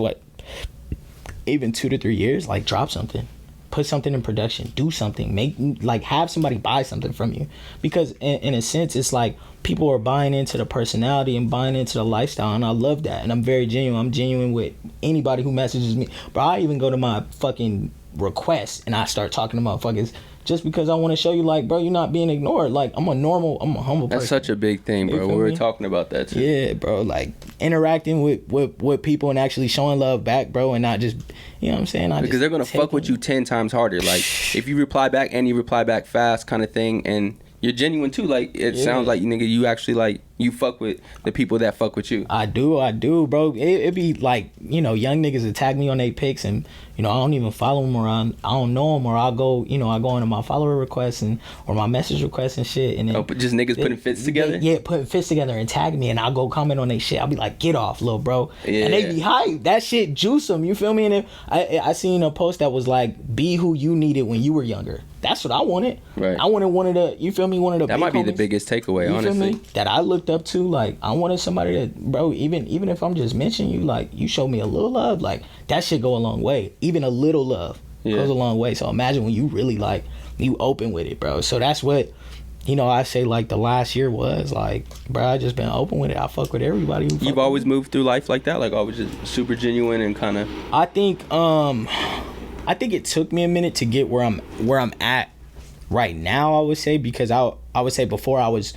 even 2 to 3 years, like, drop something, put something in production, do something, have somebody buy something from you. Because in a sense, it's like people are buying into the personality and buying into the lifestyle, and I love that. And I'm very genuine. I'm genuine with anybody who messages me. But I even go to my fucking requests and I start talking to motherfuckers just because I want to show you, like, bro, you're not being ignored. Like, I'm a humble person. That's such a big thing, bro. We were talking about that too. Yeah, bro. Like, interacting with people and actually showing love back, bro, and not just, you know what I'm saying? Because they're gonna fuck with you 10 times harder. Like, if you reply back and you reply back fast, kind of thing, and you're genuine too. Like, it sounds like, nigga, you actually, like, you fuck with the people that fuck with you. I do, bro. It be like, you know, young niggas attack me on their pics, and, you know, I don't even follow them, or I don't know them, or I'll go, you know, I go into my follower requests or my message requests and shit, and then but just niggas putting fits together. Putting fits together and tag me, and I'll go comment on their shit. I'll be like, get off, little bro, and they be hype. That shit juice them. You feel me? And then I seen a post that was like, be who you needed when you were younger. That's what I wanted. Right. I wanted one of the, you feel me? One of the. That might be the biggest takeaway, you honestly. Feel me? That I looked up to. Like, I wanted somebody that, bro, even if I'm just mentioning you, like, you show me a little love, like, that shit go a long way. Even a little love goes a long way. So imagine when you really, like, you open with it, bro. So that's what, you know, I say, like, the last year was, like, bro, I just been open with it. I fuck with everybody. You've always moved through life like that? Like, always just super genuine and kind of... I think it took me a minute to get where I'm at right now, I would say, because I would say before I was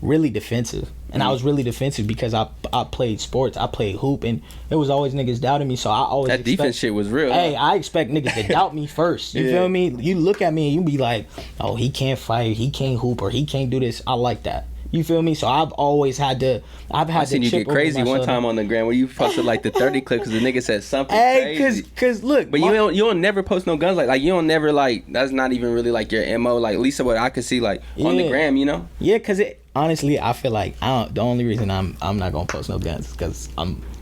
really defensive. And I was really defensive because I played sports. I played hoop, and it was always niggas doubting me. So I always that defense shit was real. Hey, I expect niggas to doubt me first. You feel me? You look at me and you be like, oh, he can't fight, he can't hoop, or he can't do this. I like that. You feel me? So I've always had to. I seen you get crazy one time on the gram where you posted like the 30 clip because the nigga said something crazy. Cause look, but you don't never post no guns like you don't never like that's not even really like your MO. Like at least what I could see like on the gram, you know? Yeah, cause honestly, I feel like the only reason I'm not gonna post no guns is because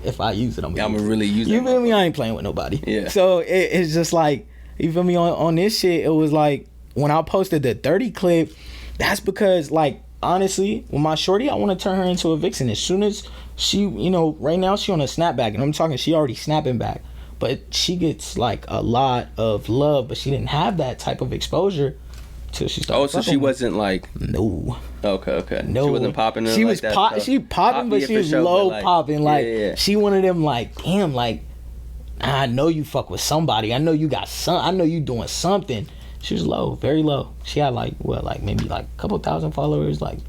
if I use it, I'm gonna really use it. You feel me? I ain't playing with nobody. Yeah. So it's just like, you feel me, on this shit. It was like when I posted the 30 clip, that's because, like, honestly, with my shorty, I want to turn her into a vixen. As soon as she, you know, right now she on a snapback, and I'm talking, she already snapping back, but she gets like a lot of love, but she didn't have that type of exposure till she started. Oh, so she wasn't like no. Okay. No, she wasn't popping. She was like that, she popping, but she was low popping. Like she one of them. Like, damn, like, I know you fuck with somebody. I know you got I know you doing something. She was low, very low. She had like maybe like a couple thousand followers. Like,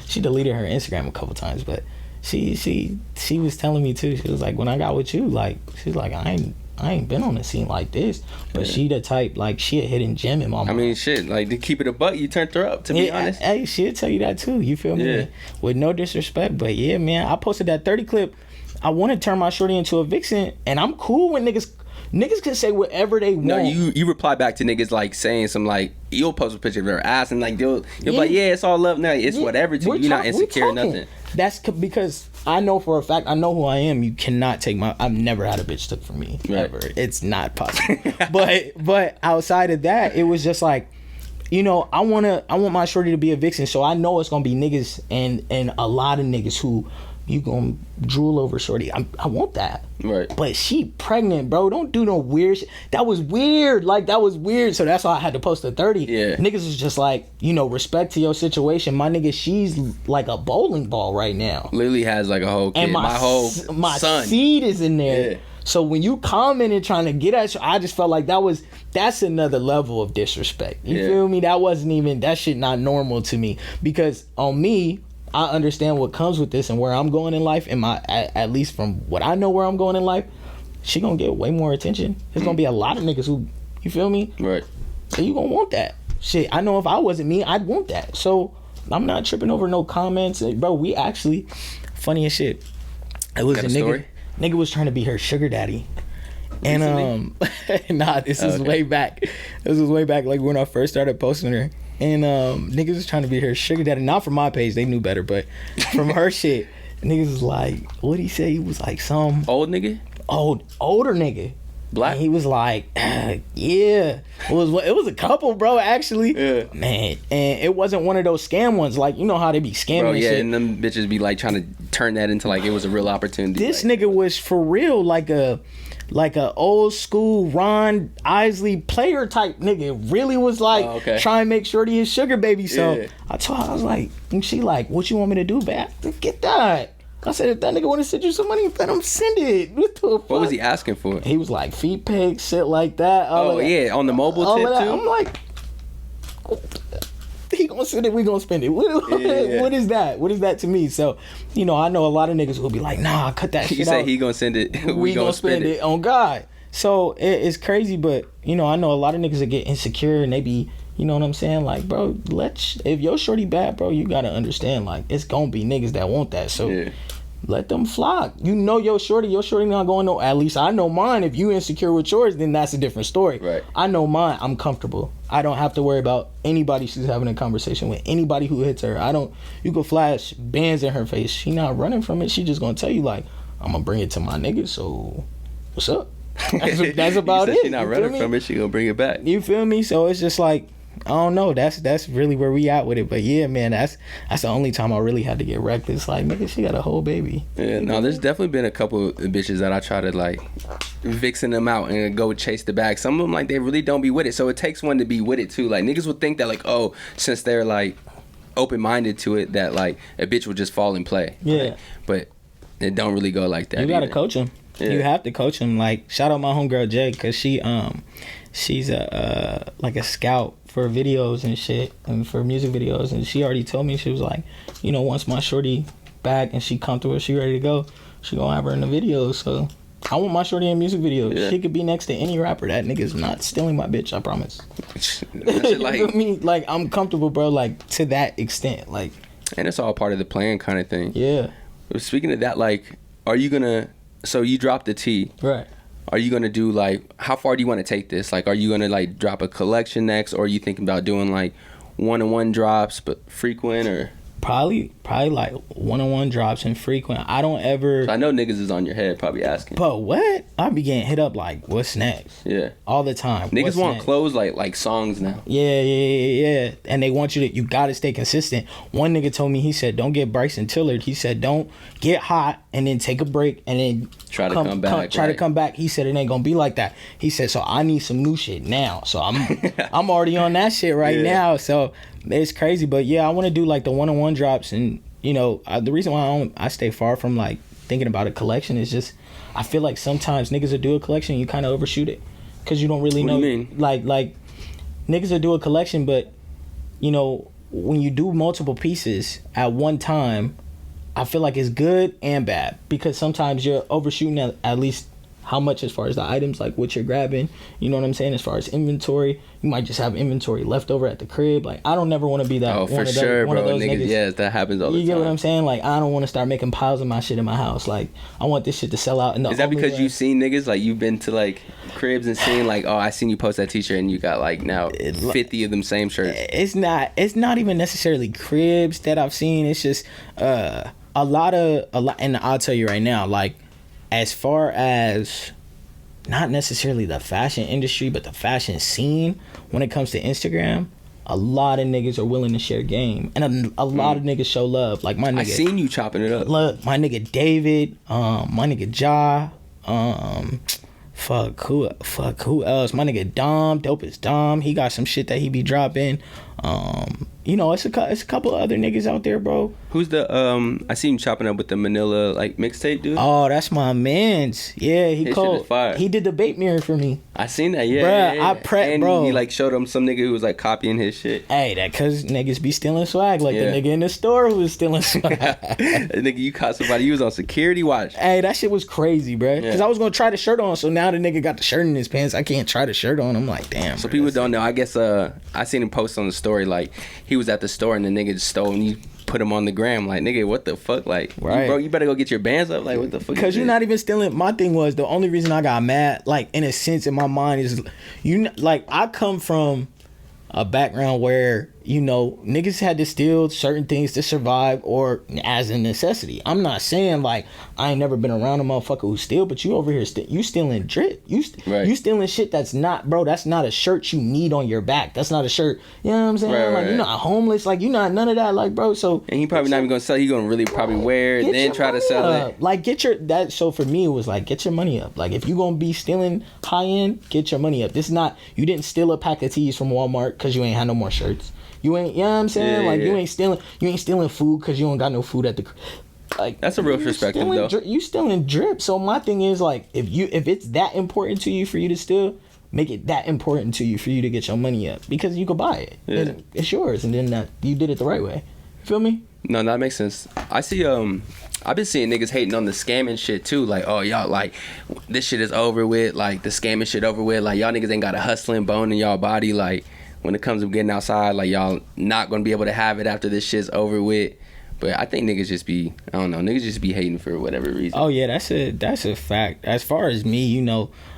she deleted her Instagram a couple times, but she was telling me too. She was like, when I got with you, like, she's like, I ain't been on a scene like this. But she the type, like, she a hidden gem in my mind. I mean, shit, like, to keep it a buck, you turned her up, to be honest. Hey, she'll tell you that too. You feel me? Yeah. With no disrespect, but yeah, man, I posted that 30 clip. I want to turn my shorty into a vixen, and I'm cool when niggas can say whatever they want. No, you reply back to niggas like saying some like, you'll post a picture of their ass and like you'll be like, yeah, it's all love now. It's whatever to you. You're not insecure or nothing. That's because I know for a fact, I know who I am. You cannot take I've never had a bitch took from me ever. It's not possible. but outside of that, it was just like, you know, I want my shorty to be a vixen, so I know it's gonna be niggas and a lot of niggas who you gonna drool over shorty. I want that. Right. But she pregnant, bro. Don't do no weird shit. That was weird. Like, that was weird. So that's why I had to post a 30. Yeah. Niggas was just like, you know, respect to your situation. My nigga, she's like a bowling ball right now. Lily has like a whole kid. And my son. seed is in there. Yeah. So when you commented trying to get at you, I just felt like that's another level of disrespect. You feel me? That shit not normal to me. Because on me, I understand what comes with this and where I'm going in life, and at least from what I know where I'm going in life, she gonna get way more attention. There's gonna be a lot of niggas who, you feel me? Right. So you gonna want that shit. I know if I wasn't me, I'd want that. So I'm not tripping over no comments, bro. We actually, funny as shit. It was a nigga. Story? Nigga was trying to be her sugar daddy. And nah, this is way back. This was way back, like when I first started posting her. And niggas was trying to be her sugar daddy. Not from my page, they knew better, but from her shit, niggas was like, what'd he say? He was like some Old nigga? Older nigga. Black? And he was like, yeah. It was a couple, bro, actually. Yeah. Man, and it wasn't one of those scam ones. Like, you know how they be scamming Bro, and yeah, shit. and them bitches be like trying to turn that into like it was a real opportunity. This like, nigga was for real like a old school Ron Isley player type nigga. Really was like trying to make sure he his sugar baby. So I told her, I was like, and she like, what you want me to do, babe? Get that. I said, if that nigga want to send you some money, let him send it. What the fuck? What was he asking for? He was like, feet pics, shit like that. Yeah, on the mobile tip too? I'm like, he gonna send it, we gonna spend it. What is that? What is that to me? So, you know, I know a lot of niggas will be like, nah, cut that shit out. You say he gonna send it, we gonna spend it on God. So it's crazy, but you know, I know a lot of niggas that get insecure and they be, you know what I'm saying? Like, bro, if your shorty bad, bro, you gotta understand, like, it's gonna be niggas that want that. So let them flock. You know your shorty not going no. At least I know mine. If you insecure with yours, then that's a different story. Right. I know mine. I'm comfortable. I don't have to worry about anybody she's having a conversation with. Anybody who hits her. You can flash bands in her face. She not running from it. She just gonna tell you like, I'm gonna bring it to my nigga. So what's up? That's about it. She not running from it. She gonna bring it back. You feel me? So it's just like, I don't know. That's really where we at with it. But yeah, man, that's the only time I really had to get reckless. Like, nigga, she got a whole baby. Yeah, no, there's definitely been a couple of bitches that I try to like vixen them out and go chase the bag. Some of them like they really don't be with it. So it takes one to be with it too. Like niggas would think that like, oh, since they're like open-minded to it, that like a bitch would just fall and play. Yeah. Like, but it don't really go like that. You gotta either. coach them. Yeah. You have to coach them. Like, shout out my homegirl Jay, cause she's a like a scout for videos and shit, and for music videos, and she already told me, she was like, you know, once my shorty back and she comfortable, she ready to go, she gonna have her in the videos. So I want my shorty in music videos. Yeah. She could be next to any rapper. That nigga's not stealing my bitch, I promise. Like, you know, like I'm comfortable, bro, like to that extent. Like, and it's all part of the plan kind of thing. Yeah. Speaking of that, like, are you gonna, so you dropped the T. Right. Are you gonna do like, how far do you want to take this? Like, are you gonna like drop a collection next, or are you thinking about doing like one-on-one drops but frequent, or? Probably like one-on-one drops and frequent. I don't ever. So I know niggas is on your head probably asking. But what? I be getting hit up like, what's next? Yeah. All the time. Niggas what's want next? clothes like songs now. Yeah. And they want you gotta stay consistent. One nigga told me, he said, don't get Bryson Tillard. He said, don't get hot and then take a break and then try to come back. Try to come back. He said, it ain't gonna be like that. He said, so I need some new shit now. So I'm already on that shit right now. So it's crazy. But yeah, I want to do like the one-on-one drops. And you know, the reason why I stay far from like thinking about a collection is just, I feel like sometimes niggas will do a collection, you kind of overshoot it because you don't really know. What do you mean? Like niggas will do a collection, but you know, when you do multiple pieces at one time, I feel like it's good and bad because sometimes you're overshooting at least how much as far as the items, like what you're grabbing, you know what I'm saying, as far as inventory. You might just have inventory left over at the crib. Like, I don't never want to be that. Oh, for sure, bro. Niggas, yeah, that happens all the time. You get what I'm saying? Like, I don't want to start making piles of my shit in my house. Like, I want this shit to sell out. Is that because you've seen niggas, like, you've been to, like, cribs and seen, like, oh, I seen you post that t-shirt and you got, like, now 50 of them same shirts? It's not even necessarily cribs that I've seen. It's just a lot, and I'll tell you right now, like, as far as not necessarily the fashion industry, but the fashion scene, when it comes to Instagram, a lot of niggas are willing to share game, and a lot of niggas show love. Like my nigga, I seen you chopping it up. Look, my nigga David, my nigga Ja, who else? My nigga Dom, dope as Dom. He got some shit that he be dropping. it's a couple of other niggas out there, bro. Who's the I seen him chopping up with the Manila like mixtape dude. Oh, that's my man's. Yeah, he His called. shit is fire. He did the bait mirror for me. I seen that, yeah. Bruh, yeah. I prep, and bro. he like showed him some nigga who was like copying his shit. Hey, that cause niggas be stealing swag like Yeah. the nigga in the store who was stealing swag. Nigga, you caught somebody. You was on security watch. Hey, that shit was crazy, bruh. Yeah. Cause I was gonna try the shirt on, so now the nigga got the shirt in his pants. I can't try the shirt on. I'm like, damn. So bruh, people that's- don't know. I guess I seen him post on the story like he was at the store and the nigga just stole and he put him on the gram like nigga what the fuck like Right. bro you better go get your bands up like what the fuck Because is you're this? not even stealing. My thing was the only reason I got mad, like in a sense, in my mind is, like I come from a background where niggas had to steal certain things to survive or as a necessity. I'm not saying like I ain't never been around a motherfucker who steal, but you over here you stealing drip. Right. You stealing shit that's not, bro. That's not a shirt you need on your back. That's not a shirt. You know what I'm saying? Right, like right. you're not homeless. Like you're not none of that. Like bro. So And he probably not even gonna sell. He gonna really probably wear it, get then your try to money sell up. it. Like so for me it was like get your money up. Like if you gonna be stealing high end, get your money up. This is not, you didn't steal a pack of tees from Walmart because you ain't had no more shirts. You ain't, you know what I'm saying? Yeah, like yeah. you ain't stealing food because you don't got no food at the like. That's a real you perspective, stealing though. You stealing drip. So my thing is like if it's that important to you for you to steal, make it that important to you for you to get your money up because you could buy it. Yeah. And it's yours, and then that you did it the right way. You feel me? No, that makes sense. I see. I've been seeing niggas hating on the scamming shit too. Like, oh y'all, like this shit is over with. Like the scamming shit over with. Like y'all niggas ain't got a hustling bone in y'all body. Like when it comes to getting outside, like y'all not gonna be able to have it after this shit's over with. But I think niggas just be, I don't know, niggas just be hating for whatever reason. Oh yeah, that's a fact. As far as me,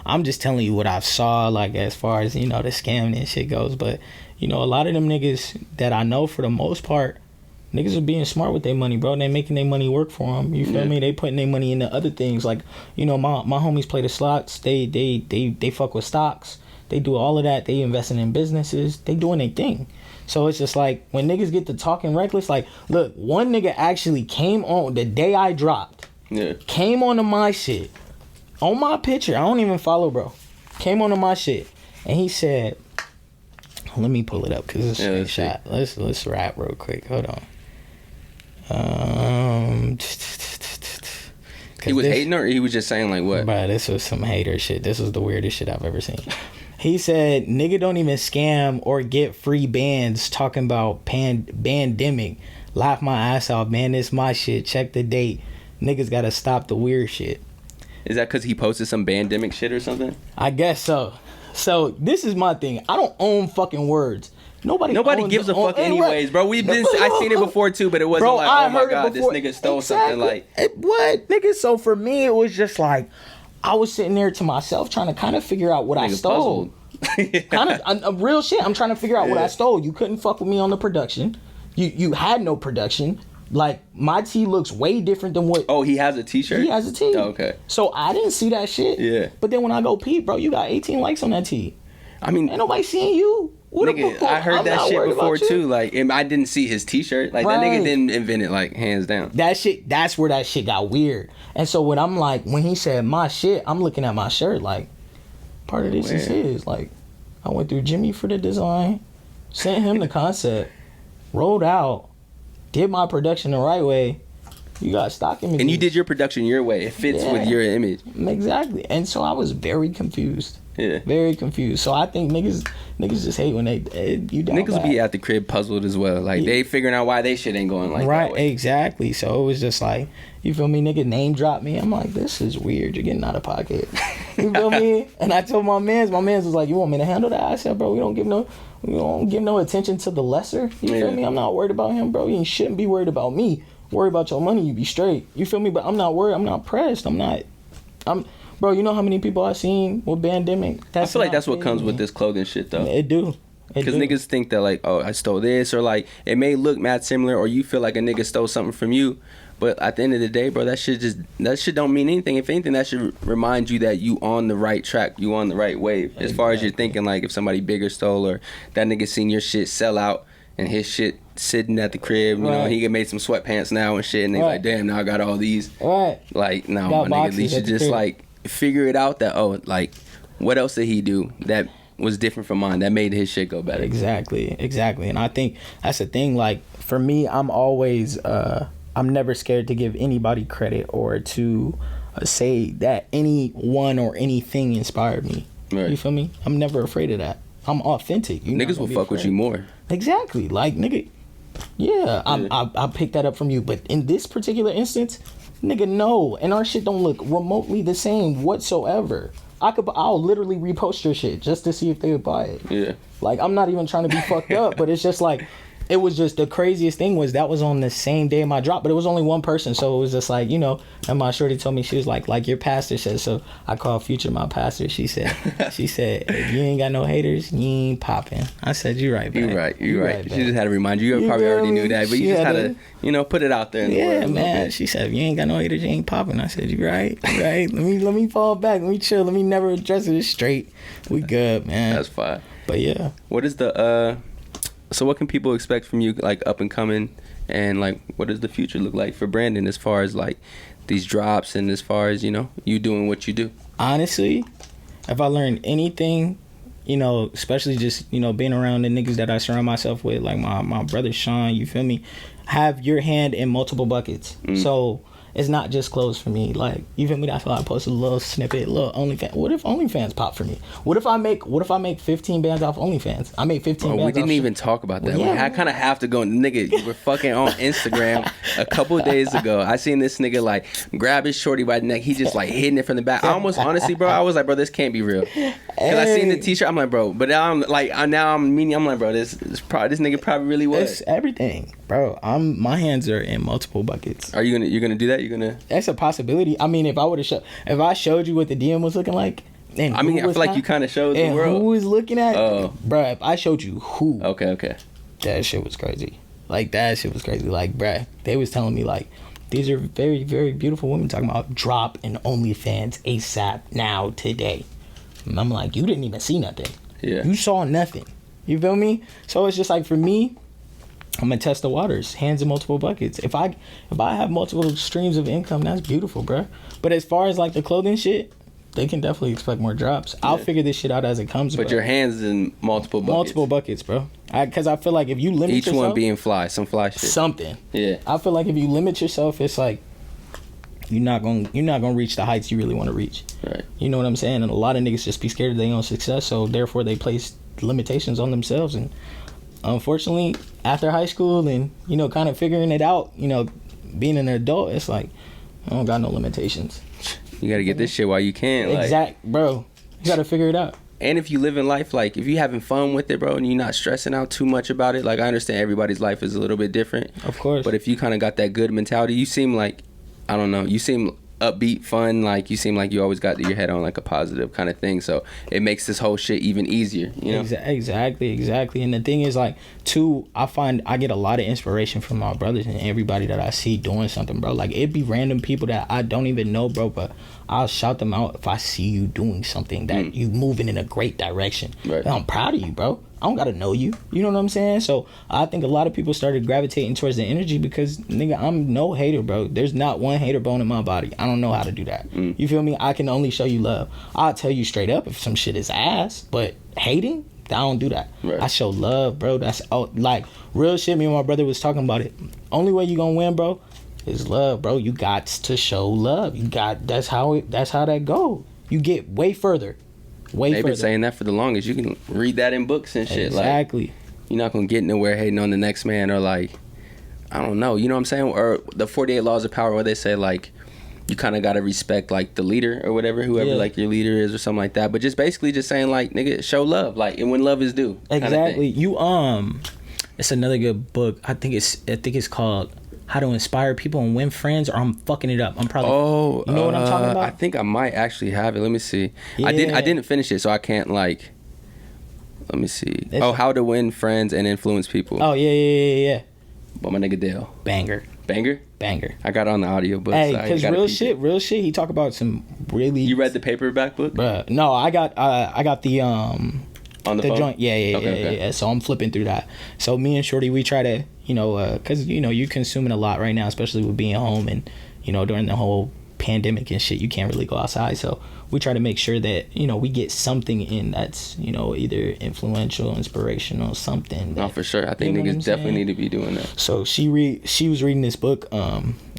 I'm just telling you what I've saw, like as far as, the scamming and shit goes. But, a lot of them niggas that I know for the most part, niggas are being smart with their money, bro. They making their money work for them. You feel me? They putting their money into other things. Like, my homies play the slots. They fuck with stocks. They do all of that. They investing in businesses. They doing their thing. So it's just like when niggas get to talking reckless, like, look, one nigga actually came on the day I dropped. Yeah. Came onto my shit. On my picture. I don't even follow, bro. Came onto my shit. And he said, let me pull it up because it's a shot. Let's rap real quick. Hold on. He was hating or he was just saying like what? Bro, this was some hater shit. This was the weirdest shit I've ever seen. He said, nigga don't even scam or get free bands talking about Bandemic. Laugh my ass off, man. This my shit. Check the date. Niggas gotta stop the weird shit. Is that because he posted some Bandemic shit or something? I guess so. So this is my thing. I don't own fucking words. Nobody gives a fuck anyways, bro. I seen it before too, but it wasn't like, oh my god, this nigga stole something like. What, nigga? So for me, it was just like I was sitting there to myself trying to kind of figure out what I stole. Kind of real shit. I'm trying to figure out what I stole. You couldn't fuck with me on the production. You had no production. Like my tee looks way different than what. Oh, he has a t-shirt? He has a tee. Oh, okay. So I didn't see that shit. Yeah. But then when I go peep, bro, you got 18 likes on that tee. I mean, Ain't nobody seeing you. Nigga, I heard that shit before too. Like, I didn't see his t-shirt. Like, that nigga didn't invent it, like, hands down. That shit, that's where that shit got weird. And so when I'm like, when he said my shit, I'm looking at my shirt like, part of this is his. Like, I went through Jimmy for the design, sent him the concept, rolled out, did my production the right way. You got stock images. And you did your production your way. It fits with your image. Exactly. And so I was very confused. Yeah. Very confused. So I think niggas just hate when you down Niggas bad. be at the crib puzzled as well. Like, they figuring out why they shit ain't going like right, that way. exactly. So it was just like, you feel me, nigga name drop me. I'm like, this is weird. You're getting out of pocket. You feel me? And I told my mans was like, you want me to handle that? I said, bro, we don't give no attention to the lesser. You feel me? I'm not worried about him, bro. You shouldn't be worried about me. Worry about your money, you be straight. You feel me? But I'm not worried. I'm not pressed. Bro, you know how many people I seen with Bandemic? I feel like that's what comes with this clothing shit, though. It do. Because niggas think that, like, oh, I stole this, or, like, it may look mad similar, or you feel like a nigga stole something from you. But at the end of the day, bro, that shit don't mean anything. If anything, that should remind you that you on the right track, you on the right wave. As far as you're thinking, like, if somebody bigger stole, or that nigga seen your shit sell out, and his shit sitting at the crib, you know, he made some sweatpants now and shit, and they like, damn, now I got all these. Right. Like, no, my nigga, you should just, like, figure it out that, oh, like, what else did he do that was different from mine that made his shit go better. Exactly. And I think that's the thing. Like for me, I'm always I'm never scared to give anybody credit or to say that anyone or anything inspired me. Right. You feel me? I'm never afraid of that. I'm authentic. Niggas will fuck with you more. Exactly. Like nigga, I picked that up from you. But in this particular instance, nigga, no. And our shit don't look remotely the same whatsoever. I'll literally repost your shit just to see if they would buy it. Yeah. Like, I'm not even trying to be fucked up, but it's just like, it was just the craziest thing was that was on the same day of my drop, but it was only one person. So it was just like, you know, and my shorty told me, she was like your pastor said. So I called Future my pastor. She said, if you ain't got no haters, you ain't popping. I said, you right, man. You right. She just had to remind you. You probably already knew that, but you just had to, you know, put it out there in the world. Yeah, man. She said, if you ain't got no haters, you ain't popping. I said, you right. Let me fall back. Let me chill. Let me never address it straight. We good, man. That's fine. But yeah. What is the so what can people expect from you, like, up and coming, and like what does the future look like for Brandon as far as like these drops and as far as, you know, you doing what you do? Honestly, if I learned anything, you know, especially just, you know, being around the niggas that I surround myself with, like my brother Sean, you feel me, have your hand in multiple buckets. So it's not just clothes for me. Like, you feel me? That's why I posted a little snippet, little OnlyFans. What if OnlyFans pop for me? What if I make 15 bands off OnlyFans? I made 15 bands. We didn't even talk about that. Well, yeah, I kind of have to go. Nigga, you were fucking on Instagram a couple of days ago. I seen this nigga like grab his shorty by the neck. He just like hitting it from the back. I almost, honestly, bro, I was like, bro, this can't be real. Cause I seen the t-shirt. I'm like, bro, but now I'm like, I'm like, bro, this nigga probably really was. It's everything, bro. My hands are in multiple buckets. Are you're gonna do that? You're gonna? That's a possibility. I mean, if I showed you what the DM was looking like, and I mean, I feel like you kind of showed the world. Who was looking at it, bro? If I showed you who, okay, that shit was crazy. Like bruh, they was telling me like, these are very, very beautiful women talking about drop and OnlyFans ASAP now today. And I'm like, you didn't even see nothing. Yeah, you saw nothing. You feel me? So it's just like, for me, I'm gonna test the waters, hands in multiple buckets. If I have multiple streams of income, that's beautiful, bro. But as far as like the clothing shit, they can definitely expect more drops. Yeah. I'll figure this shit out as it comes. But your hands in multiple buckets, bro. Because I feel like if you limit yourself, each one being some fly shit, something. Yeah. I feel like if you limit yourself, it's like you're not gonna reach the heights you really want to reach. Right. You know what I'm saying? And a lot of niggas just be scared of their own success, so therefore they place limitations on themselves. And unfortunately, after high school and, you know, kind of figuring it out, you know, being an adult, it's like, I don't got no limitations. You gotta get this shit while you can. Bro. You gotta figure it out. And if you live in life, like, if you having fun with it, bro, and you're not stressing out too much about it, like, I understand everybody's life is a little bit different. Of course. But if you kind of got that good mentality, you seem like, I don't know, you seem upbeat, fun, like, you seem like you always got your head on like a positive kind of thing, so it makes this whole shit even easier, you know? Exactly. And the thing is, like, too, I find I get a lot of inspiration from my brothers and everybody that I see doing something, bro. Like, it'd be random people that I don't even know, bro, but I'll shout them out if I see you doing something that you moving in a great direction. Right. And I'm proud of you, bro. I don't gotta know you. You know what I'm saying? So I think a lot of people started gravitating towards the energy because, nigga, I'm no hater, bro. There's not one hater bone in my body. I don't know how to do that. You feel me? I can only show you love. I'll tell you straight up if some shit is ass, but hating, I don't do that. Right. I show love, bro. That's like real shit. Me and my brother was talking about it. Only way you gonna win, bro, is love, bro. You got to show love. That's how that go. You get way further. They've been saying that for the longest. You can read that in books and shit. Exactly. Like, you're not gonna get nowhere hating on the next man, or like, I don't know. You know what I'm saying? Or the 48 laws of power, where they say like, you kind of gotta respect like the leader or whatever, whoever like your leader is or something like that. But just basically just saying like, nigga, show love, like, and when love is due. Exactly. You it's another good book. I think it's called How to Inspire People and Win Friends, or I'm fucking it up. I'm probably. Oh, you know what I'm talking about? I think I might actually have it. Let me see. Yeah. I didn't finish it, so I can't like. Let me see. How to Win Friends and Influence People. Oh yeah. But my nigga Dale. Banger. I got it on the audiobook. Hey, because real shit. He talk about some really. You read the paperback book? Bruh, no, I got the on the phone? joint. Yeah. So I'm flipping through that. So me and Shorty, we try to, you know, because you know you're consuming a lot right now, especially with being home and, you know, during the whole pandemic and shit, you can't really go outside. So we try to make sure that, you know, we get something in that's, you know, either influential, inspirational, something. No, for sure. I think niggas definitely need to be doing that. So she was reading this book,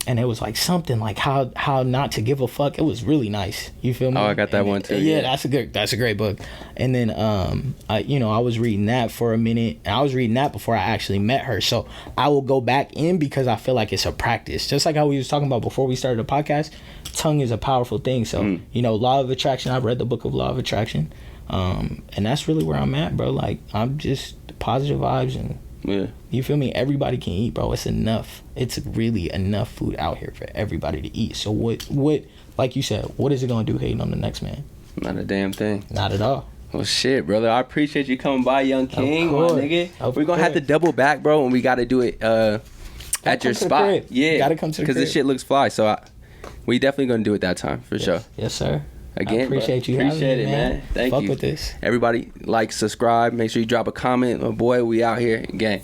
and it was like something like how not to give a fuck. It was really nice. You feel me? Oh, I got that one too. Yeah, that's a great book. And then I was reading that for a minute, and I was reading that before I actually met her. So I will go back in because I feel like it's a practice. Just like how we was talking about before we started the podcast, tongue is a powerful thing. So you know, Law of Attraction. I've read the book of Law of Attraction, and that's really where I'm at, bro. Like, I'm just positive vibes and. Yeah. You feel me? Everybody can eat, bro. It's enough. It's really enough food out here for everybody to eat. So what like you said, what is it gonna do hating on the next man? Not a damn thing. Not at all. Well, shit, brother. I appreciate you coming by, Young King, my course. nigga. We're gonna have to double back, bro, and we gotta do it at your spot. Yeah. Gotta come to the crib. Because this shit looks fly. So we definitely gonna do it that time for sure. Yes, sir. Again, I appreciate you appreciate having it, me, man. Thank Fuck you. with this. Everybody, like, subscribe. Make sure you drop a comment. My boy, we out here. Gang.